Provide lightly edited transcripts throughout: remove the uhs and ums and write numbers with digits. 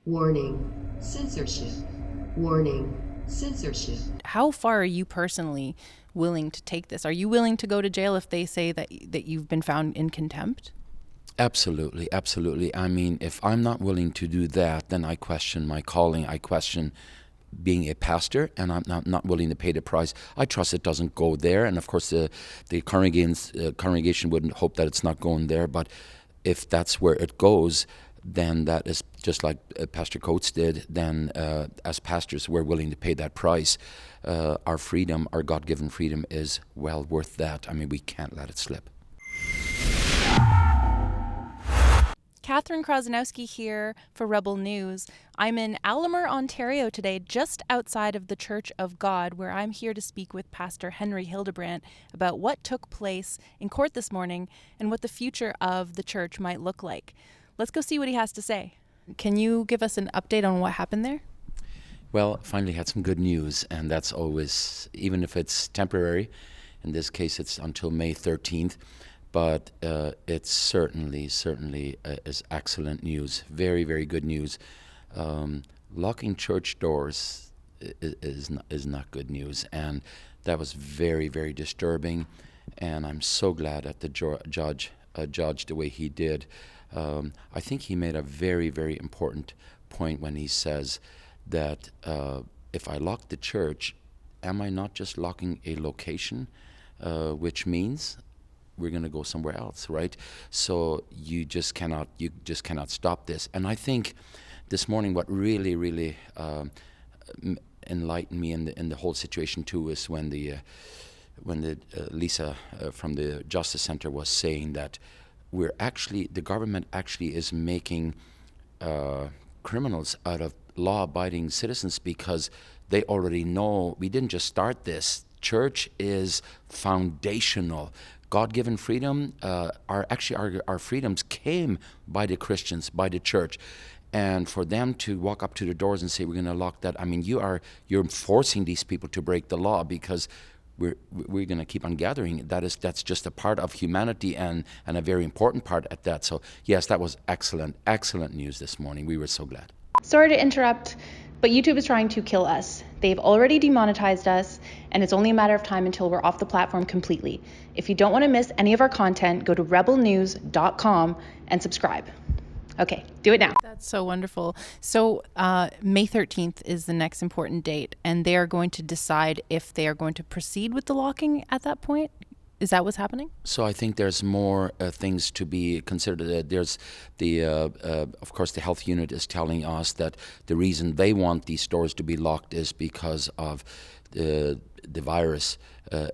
Warning, censorship. Warning, censorship. How far are you personally willing to take this? Are you willing to go to jail if they say that you've been found in contempt? Absolutely, absolutely. I mean, if I'm not willing to do that, then I question my calling. I question being a pastor, and I'm not willing to pay the price. I trust it doesn't go there, and of course the congregation wouldn't hope that it's not going there, but if that's where it goes, then that is just like Pastor Coates did, then as pastors we're willing to pay that price. Our freedom, our God-given freedom is well worth that. I mean, we can't let it slip. Katherine Krozonouski here for Rebel News. I'm in Aylmer, Ontario today, just outside of the Church of God, where I'm here to speak with Pastor Henry Hildebrandt about what took place in court this morning and what the future of the church might look like. Let's go see what he has to say. Can you give us an update on what happened there? Well, finally had some good news, and that's always, even if it's temporary, in this case it's until May 13th, but it's certainly is excellent news, very, very good news. Locking church doors is not good news, and that was very, very disturbing, and I'm so glad that the judge judged the way he did. I think he made a very, very important point when he says that if I lock the church, am I not just locking a location, which means we're going to go somewhere else, right? So you just cannot stop this. And I think this morning what really enlightened me in the whole situation too is when the Lisa from the Justice Center was saying that the government actually is making criminals out of law-abiding citizens, because they already know we didn't just start this. Church is foundational. God-given freedom, our freedoms came by the Christians, by the church. And for them to walk up to the doors and say, we're going to lock that, I mean, you're forcing these people to break the law, because we're going to keep on gathering. That's just a part of humanity, and a very important part at that. So yes, that was excellent news this morning. We were so glad. Sorry to interrupt, but YouTube is trying to kill us. They've already demonetized us, and it's only a matter of time until we're off the platform completely. If you don't want to miss any of our content, go to rebelnews.com and subscribe. Okay, do it now. That's so wonderful. So May 13th is the next important date, and they are going to decide if they are going to proceed with the locking at that point. Is that what's happening? So I think there's more things to be considered. There's of course, the health unit is telling us that the reason they want these stores to be locked is because of the virus,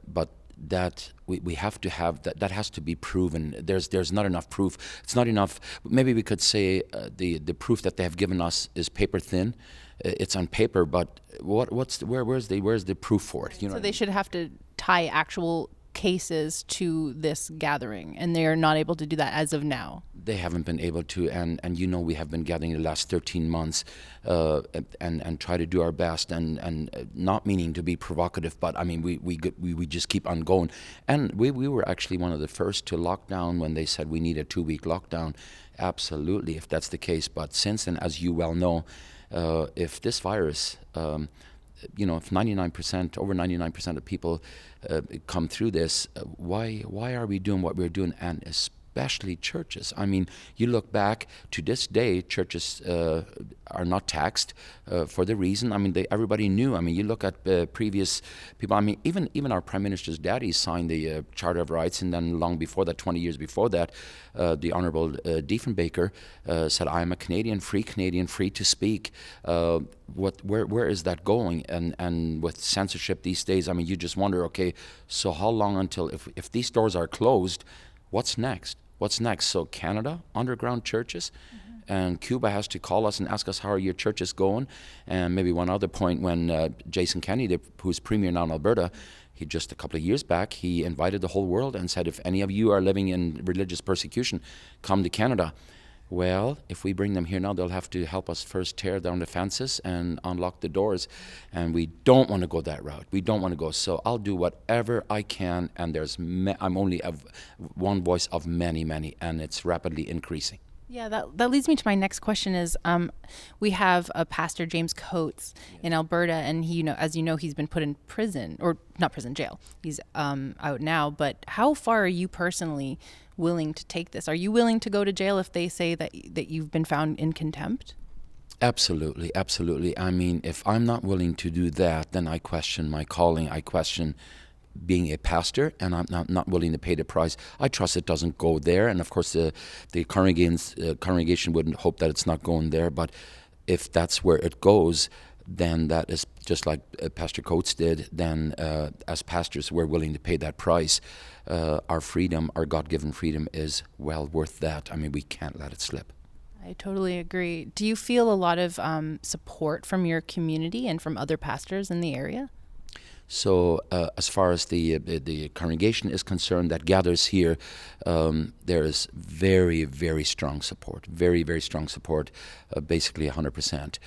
but that we have to have that has to be proven. There's not enough proof. It's not enough. Maybe we could say the proof that they have given us is paper thin. It's on paper, but where's the proof for it? So they should have to tie actual cases to this gathering, and they're not able to do that as of now. They haven't been able to, and we have been gathering the last 13 months and try to do our best, and not meaning to be provocative, but I mean we just keep on going. And we were actually one of the first to lock down when they said we need a 2-week lockdown. Absolutely, if that's the case. But since then, as you well know, if this virus if 99%, over 99% of people come through this, why are we doing what we're doing? And especially churches. I mean, you look back to this day, churches are not taxed for the reason. I mean, everybody knew. I mean, you look at previous people. I mean, even our Prime Minister's daddy signed the Charter of Rights, and then long before that, 20 years before that, the Honourable Diefenbaker said, "I am a Canadian, free to speak." Where is that going? And with censorship these days, I mean, you just wonder, okay, so how long until, if these doors are closed, what's next? So Canada, underground churches, and Cuba has to call us and ask us, how are your churches going? And maybe one other point, when Jason Kenney, who's premier now in Alberta, he just a couple of years back, he invited the whole world and said, if any of you are living in religious persecution, come to Canada. Well, if we bring them here now, they'll have to help us first tear down the fences and unlock the doors. And we don't want to go that route. We don't want to go. So I'll do whatever I can. And I'm only one voice of many, and it's rapidly increasing. Yeah, that leads me to my next question is, we have a pastor, James Coates, in Alberta, and he, as you know, he's been put in prison, or not prison, jail. He's out now, but how far are you personally willing to take this? Are you willing to go to jail if they say that you've been found in contempt? Absolutely, absolutely. I mean, if I'm not willing to do that, then I question my calling. I question being a pastor, and I'm not willing to pay the price. I trust it doesn't go there, and of course the congregation wouldn't hope that it's not going there, but if that's where it goes, then that is just like Pastor Coates did, then as pastors we're willing to pay that price. Our freedom, our God-given freedom is well worth that. I mean, we can't let it slip. I totally agree. Do you feel a lot of support from your community and from other pastors in the area? So as far as the congregation is concerned that gathers here, there is very, very strong support, very, very strong support, basically 100%.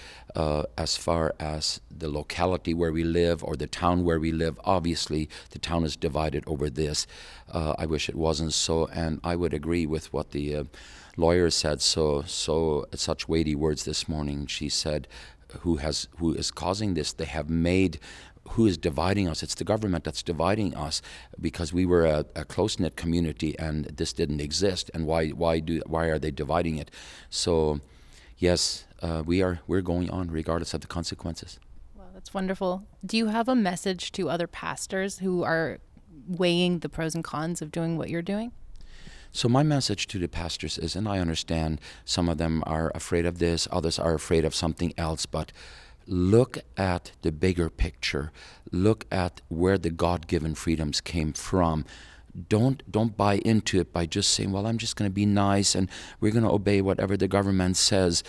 As far as the locality where we live or the town where we live, obviously the town is divided over this. I wish it wasn't so, and I would agree with what the lawyer said such weighty words this morning. She said, who is causing this? They have made who is dividing us. It's the government that's dividing us, because we were a close-knit community and this didn't exist. And why are they dividing it? So, yes, we're going on regardless of the consequences. Well, that's wonderful. Do you have a message to other pastors who are weighing the pros and cons of doing what you're doing? So my message to the pastors is, and I understand some of them are afraid of this, others are afraid of something else, but look at the bigger picture. Look at where the God-given freedoms came from. Don't buy into it by just saying, well, I'm just going to be nice and we're going to obey whatever the government says.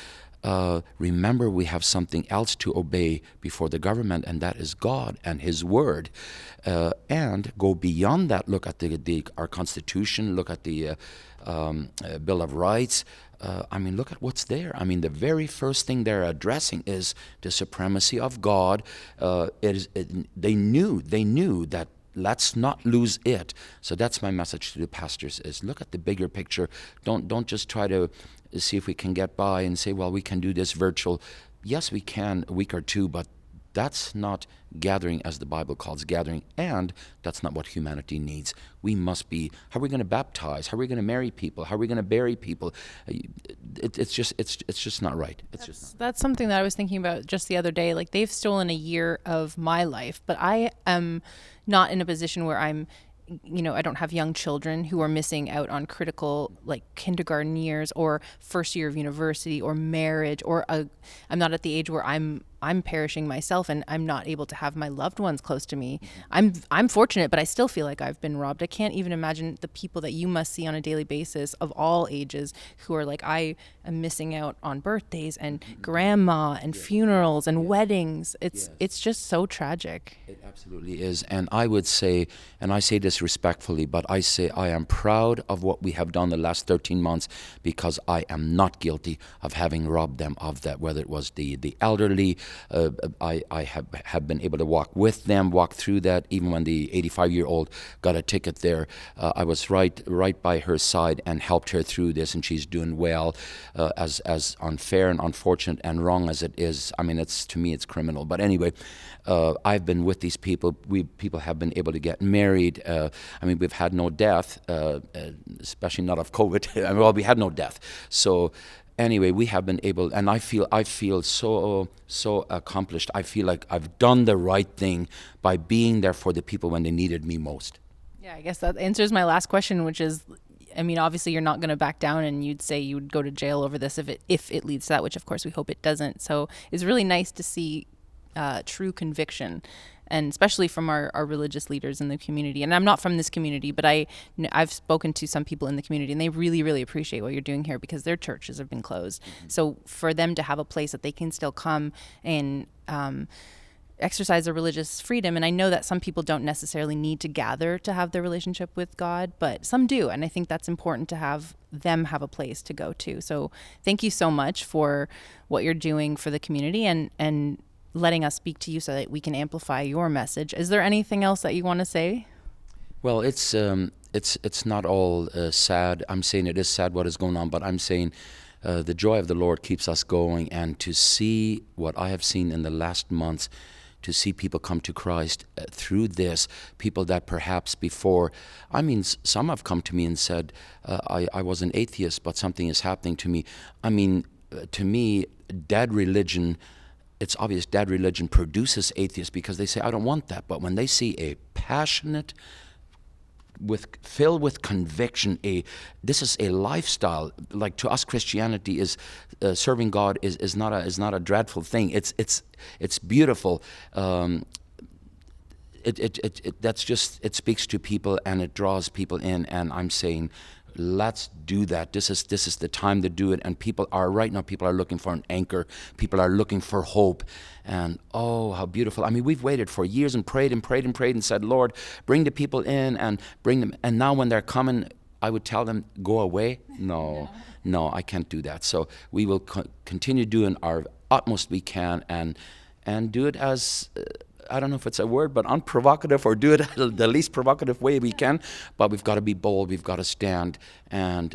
Remember, we have something else to obey before the government, and that is God and His Word. And go beyond that. Look at our Constitution. Look at the Bill of Rights. I mean, look at what's there. I mean, the very first thing they're addressing is the supremacy of God. They knew that. Let's not lose it. So that's my message to the pastors: is look at the bigger picture. Don't just try to see if we can get by and say, well, we can do this virtual. Yes, we can a week or two, but that's not gathering as the Bible calls gathering, and that's not what humanity needs. We must be. How are we going to baptize? How are we going to marry people? How are we going to bury people? It's just not right. That's something that I was thinking about just the other day. Like, they've stolen a year of my life, but I am not in a position where I'm, I don't have young children who are missing out on critical, like, kindergarten years or first year of university or marriage, or I'm not at the age where I'm perishing myself and I'm not able to have my loved ones close to me. I'm fortunate, but I still feel like I've been robbed. I can't even imagine the people that you must see on a daily basis of all ages who are like, I am missing out on birthdays and grandma and funerals and weddings. It's just so tragic. It absolutely is. And I would say, and I say this respectfully, but I say I am proud of what we have done the last 13 months, because I am not guilty of having robbed them of that, whether it was the elderly. I have been able to walk with them, walk through that. Even when the 85-year-old got a ticket there, I was right by her side and helped her through this, and she's doing well. As unfair and unfortunate and wrong as it is, I mean, to me it's criminal. But anyway, I've been with these people. People have been able to get married. I mean, we've had no death, especially not of COVID. I mean, well, we had no death. So anyway, we have been able, and I feel so accomplished. I feel like I've done the right thing by being there for the people when they needed me most. Yeah, I guess that answers my last question, which is, I mean, obviously you're not going to back down, and you'd say you would go to jail over this if it leads to that, which of course we hope it doesn't. So it's really nice to see true conviction, and especially from our religious leaders in the community. And I'm not from this community, but I've spoken to some people in the community, and they really, really appreciate what you're doing here, because their churches have been closed. Mm-hmm. So for them to have a place that they can still come and exercise their religious freedom, and I know that some people don't necessarily need to gather to have their relationship with God, but some do, and I think that's important to have them have a place to go to. So thank you so much for what you're doing for the community and letting us speak to you so that we can amplify your message. Is there anything else that you want to say? Well, it's not all sad. I'm saying it is sad what is going on, but I'm saying the joy of the Lord keeps us going, and to see what I have seen in the last months, to see people come to Christ through this, people that perhaps before, I mean, some have come to me and said, I was an atheist, but something is happening to me. I mean, to me, dead religion, it's obvious dead religion produces atheists, because they say, I don't want that. But when they see a passionate, filled with conviction, this is a lifestyle. Like, to us, Christianity is serving God is not a dreadful thing. It's beautiful. It speaks to people and it draws people in. And I'm saying, let's do that. This is the time to do it. And people are looking for an anchor. People are looking for hope. And oh, how beautiful. I mean, we've waited for years and prayed and said, Lord, bring the people in and bring them. And now when they're coming, I would tell them, go away. No, I can't do that. So we will continue doing our utmost we can and do it as, I don't know if it's a word, but unprovocative, or do it the least provocative way we can. But we've got to be bold. We've got to stand. And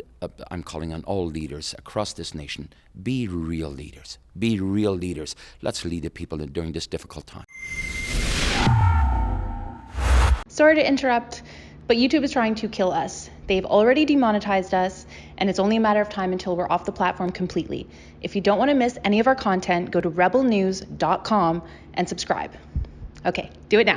I'm calling on all leaders across this nation. Be real leaders. Be real leaders. Let's lead the people during this difficult time. Sorry to interrupt, but YouTube is trying to kill us. They've already demonetized us, and it's only a matter of time until we're off the platform completely. If you don't want to miss any of our content, go to rebelnews.com and subscribe. Okay, do it now.